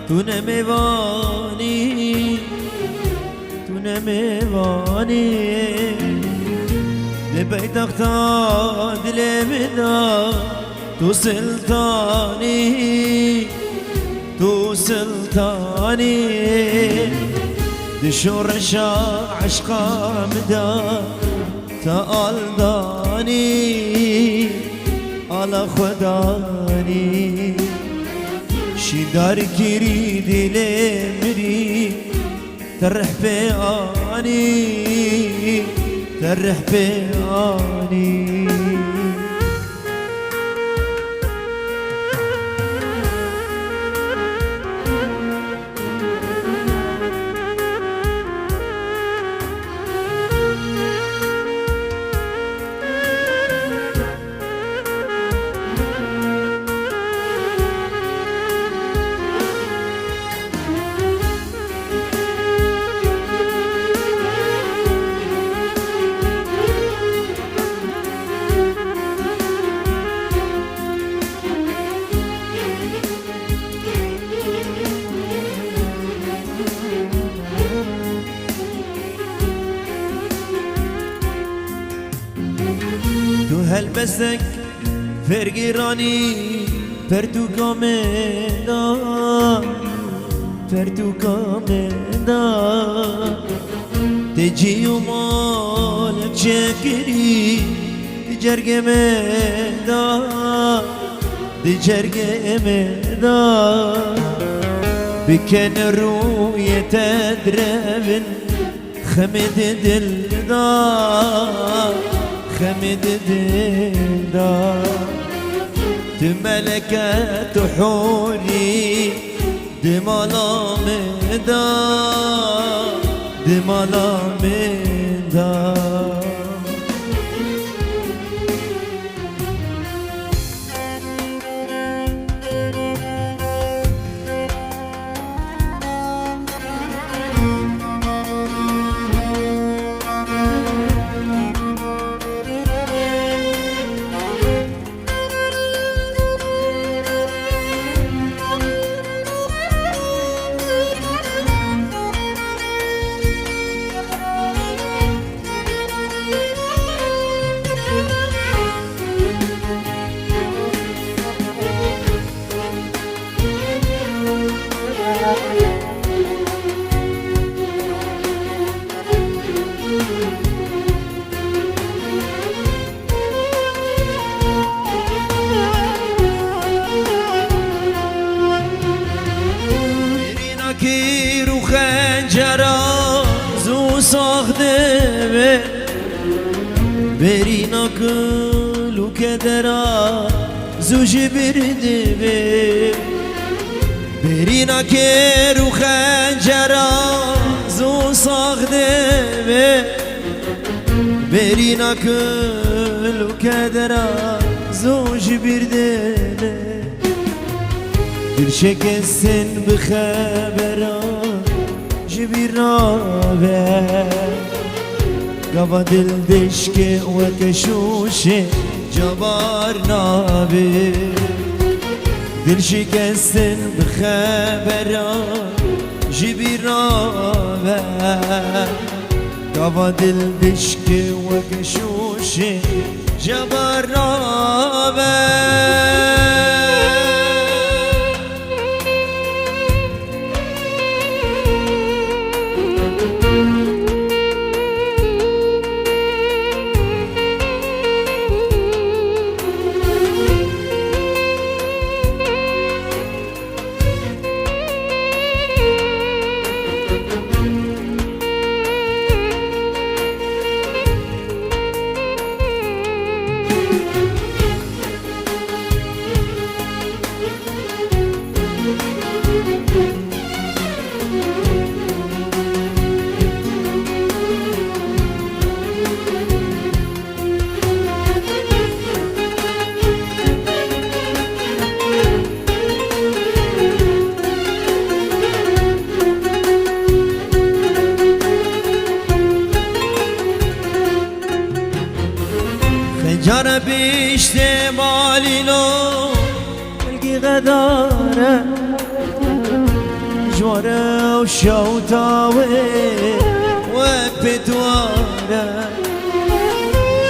تو نمیوانی تو نمیوانی لبیت اختا دل بدا تو سلطانی تو سلطانی دشورش عشقا مدا تعال داني على خداني شدار كيري دلي مري ترح بياني ترح بياني هلبسك فرقراني پرتو کامندا پرتو کامندا تجي مالك شكري تجرق مدا تجرق مدا بكن الرؤية تدربن خمد دلدا خمد دلدا تملكت حوري دمالا مدا دمالا مدا كيرو خنجرا زو ساخته برينا كلو كدرا زو جبرده برينا كيرو خنجرا زو ساخته برينا كلو كدرا زو جبرده دل شکستن بخبران جبیرنامه گوا دل دشک و کشوش جبارنامه دل شکستن بخبران جبیرنامه گوا دل دشک و کشوش جبارنامه جان بیشته مالی لو ملکی غداره وشوطاوي وبدواره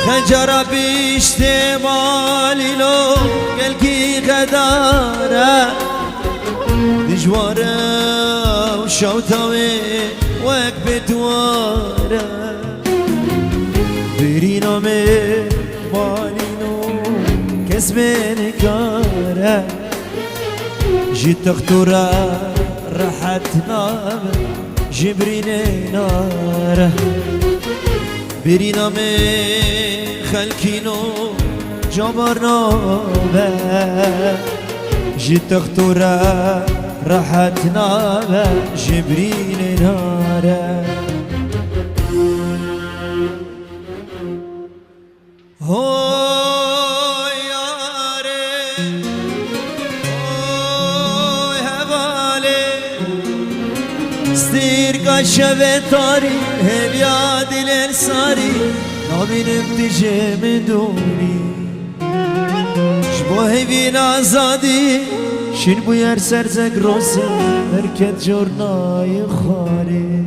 خجر باشتمالي لو قلقي غداره دجواره وشوطاوي وبدواره برينا من مالينو كسبين كاره جيت تختورة راحت نام جبرين ناره برينا من خلكينو جبرنا جيت تختورة راحت نام جبرين ناره شب تاری هم یاد دل ساری نبینم دیجه من دونی شبو هیوین آزادی شین بویر سرزگ روزه مرکت جورنای خاری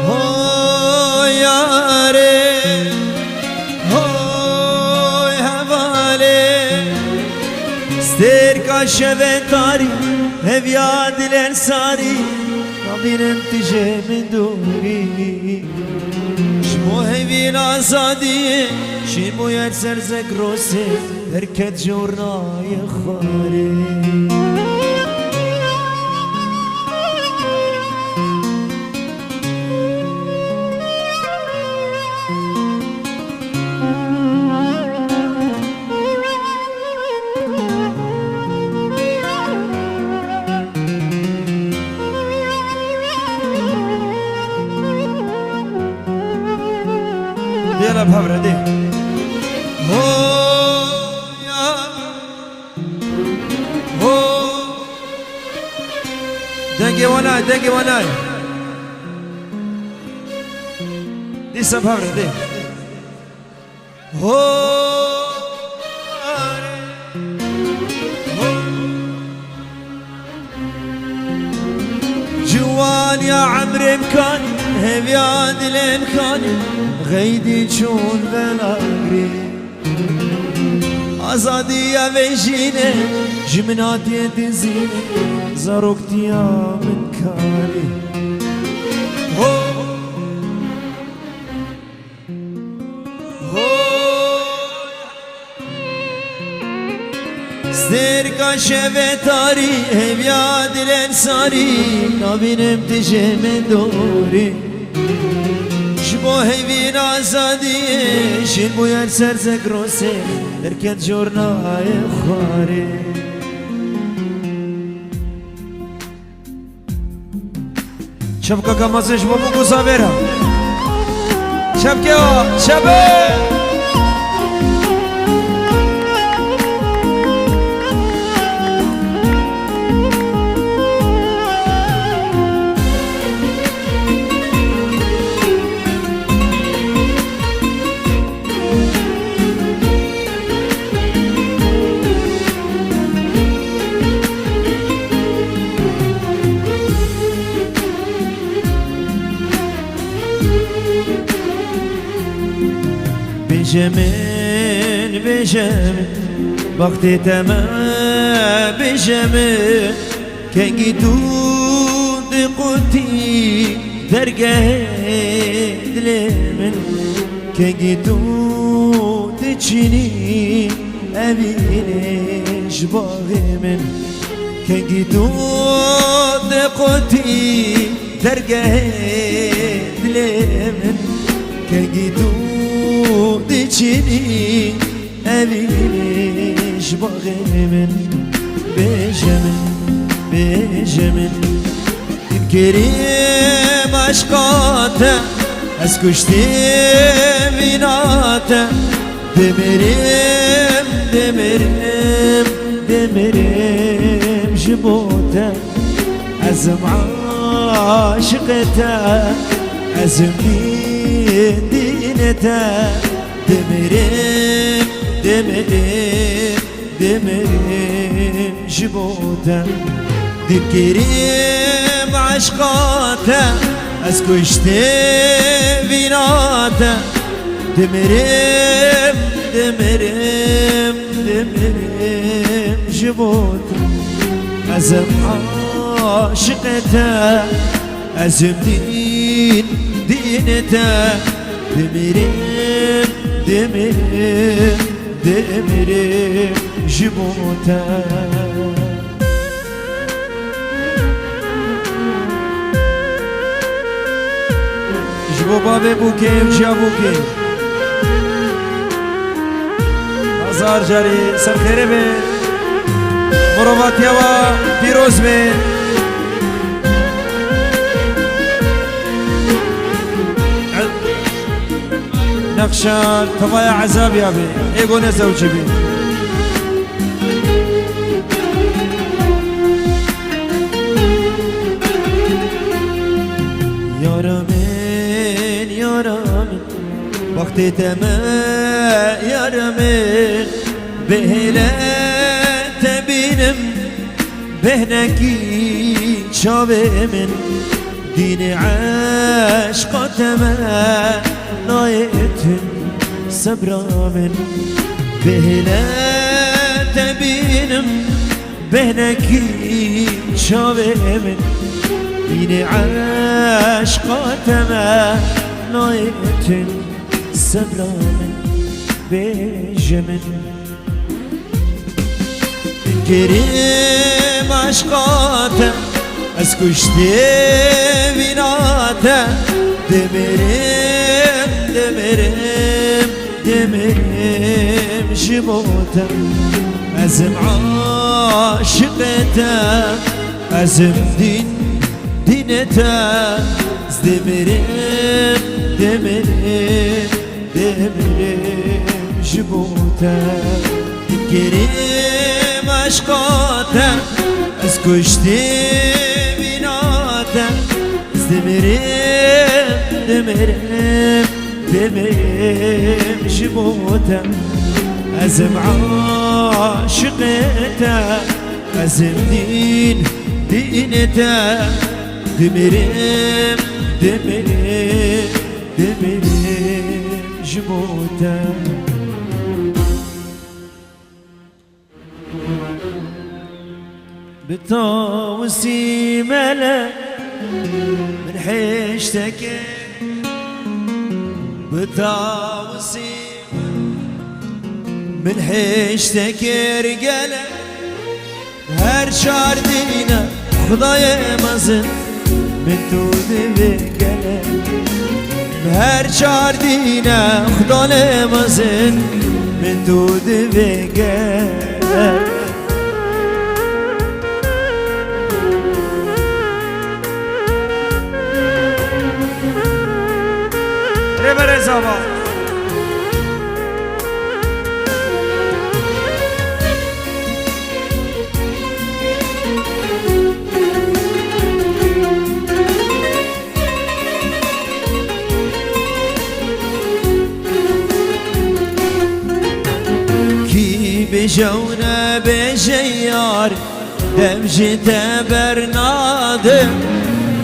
های یاره های حواله سترگا شب تاری هم یاد دل ساری نبینم تیجه من دوری شبو هیوین آزادیه شین بویر سرزک روزه درکت جورنای خاره يلا بهبرة دي هو يا هو دنقي ولاي دنقي ولاي دي سبهبرة دي هو جوال يا عمري مكاني هم يا دل مكاني غيدي تشون بلاغري آزادي يا ويجيني جمناتي تزيني زاروكتي يا من كاري هو هو ستركا شفتاري هم يا دل انساري نبينم تجي من دوري شبو هیوین آزادیه شین بویر سرزک روزه درکت جورنای خاره شبکه کمازش با مگو زاویره شبکه ها شبه بجمل بجمل وقتی تمام بجمل کنگی دود قوتی درگه دل من کنگی دود چینی امینش باغ من کنگی دود قوتی درگه دل من کنگی دود دچینی امینش باغ من بجمل بجمل این کریم عشقاته از کشتی ویناته دمریم دمریم دمریم جبوته ازم عاشقته ازم دينته دمرم دمرم دمرم جبوته دكريم عشقاته از کشته بیناته دمرم دمرم دمرم جبوت ازم عاشقته ازم دينته دمرم دمرم دمرم جبوته جبو بابي بوكي وجابوكي هزار جاري سرخيري بي مروات يوا بيروز بي نقشان طبايا عذاب يا بي ايقو نزوجي بي يارمين يارمين وقتی تمام يارمين بهله تبینم بهنکی شاوه من دین عشقاتم نایتن صبرامن بهله تبینم بهنکی شاوه من دین عشقاتم نایتن صبرامن بجمن کریم عشقاته از کشته بیناته دمرم دمرم دمرم جبوته ازم عاشقته ازم دینته دمرم دمرم دمرم جبوته کریم عشقاته از کشته بیناته دمرم دمرم دمرم جبوته ازم عاشقته ازم دینته دمرم دمرم دمرم جبوته بتوسي ملا من حيشتك بتوسي من حيشتك رجالة هر شعر دينا خدايا مزن من تود بقلة هر شعر دينا خدايا مزن من تود بقلة Reverezava Ki bejawna bejayar Demjite bernadım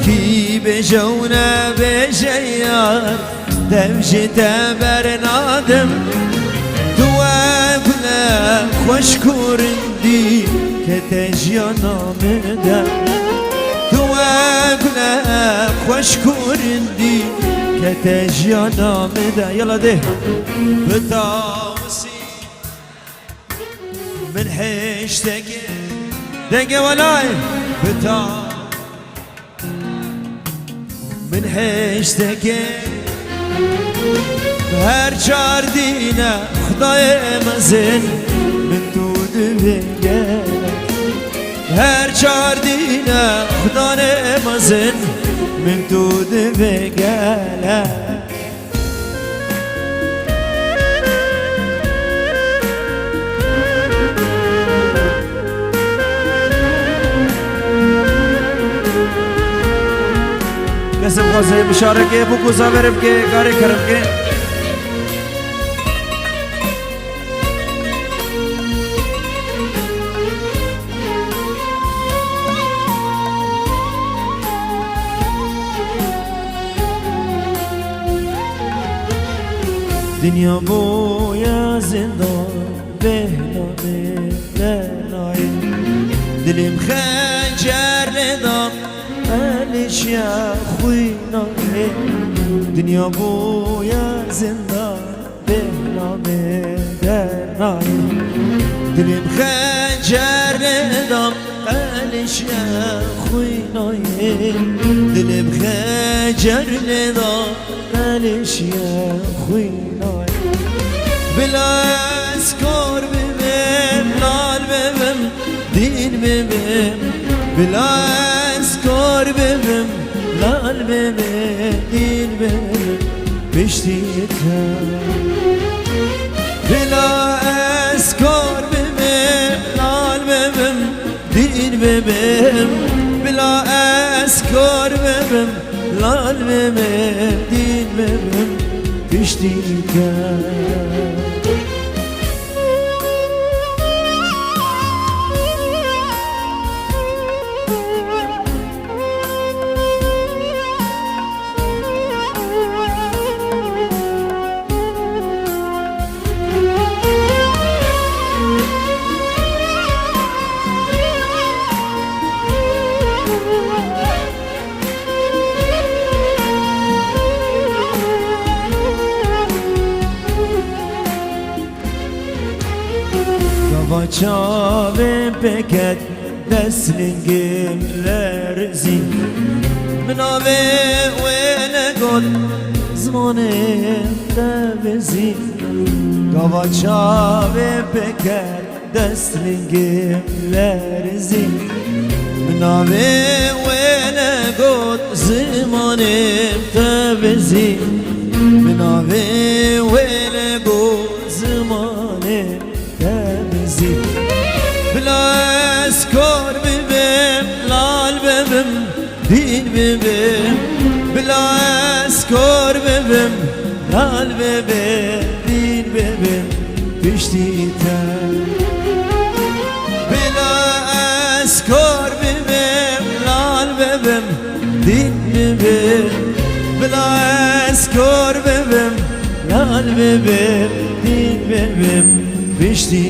Ki bejawna bejayar دمجته برنادم دوابنا خوش کورندی که تجیانامده دوابنا خوش کورندی که تجیانامده یلا ده بتاوسی من حشتك دقه ولاي بتا من حشتك هر چار دینه خدای مزن من دود بگه هر چار دینه خدای مزن من دود بگه کسی خواسته بشاره که بکو زاورم که کاری کرم که دنیا بویا زندان بهنامه بنای دلم خنجر ندام قلش یا خوی نای دنیا بویا زندان بهنامه بنای دلم خنجر ندام قلش یا خوی نای دلم خنجر ندام قلش یا خوی نای بلا اسکار ببم لال ببم دین ببم بلا اسکار ببم لال ببم دین ببم پشتیتا بلا اسکار ببم لال ببم دین ببم بلا اسکار ببم لال ببم دین ببم پشتیتا Çavim peket deslingim lerzi Minave ve ne gol zmanim tevzi Gava çavim peket deslingim lerzi Minave ve ne gol zmanim tevzi Minave ve ne gol zmanim tevzi بلا اسکار ببم لال ببم دین ببم بلا اسکار ببم لال ببم دین ببم پشتیتا بلا اسکار ببم لال ببم دین ببم بلا اسکار ببم لال ببم دین ببم پشتیتا